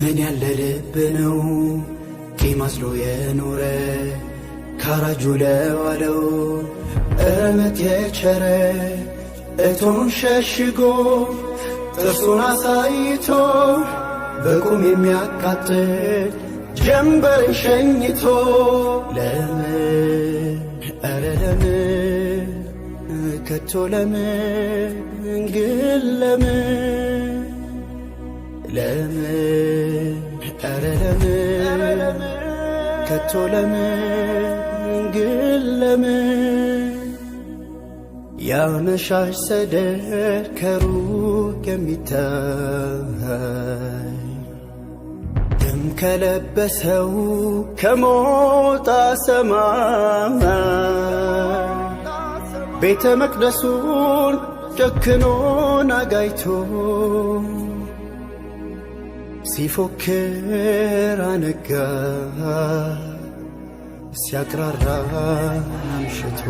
ምን ያለ ልብ ነው ቂማስሎ የኖረ ካራጁ ለዋለው እረመት የቸረ እቶን ሸሽጎ ጥርሱን አሳይቶ በቁም የሚያቃጥል ጀንበርን ሸኝቶ ለምን ኧረ ለምን ከቶ ለምን ግን ለምን ኧረ ለምን ከቶ ለምን ግን ለምን ያመሻሽ ሰደድ ከሩቅ የሚታይ ደም ከለበሰው ከሞጣ ሰማይ ቤተ መቅደሱን ጨክኖን አጋይቶ ሲፎክር አነጋ ሲያቅራራ አምሽቶ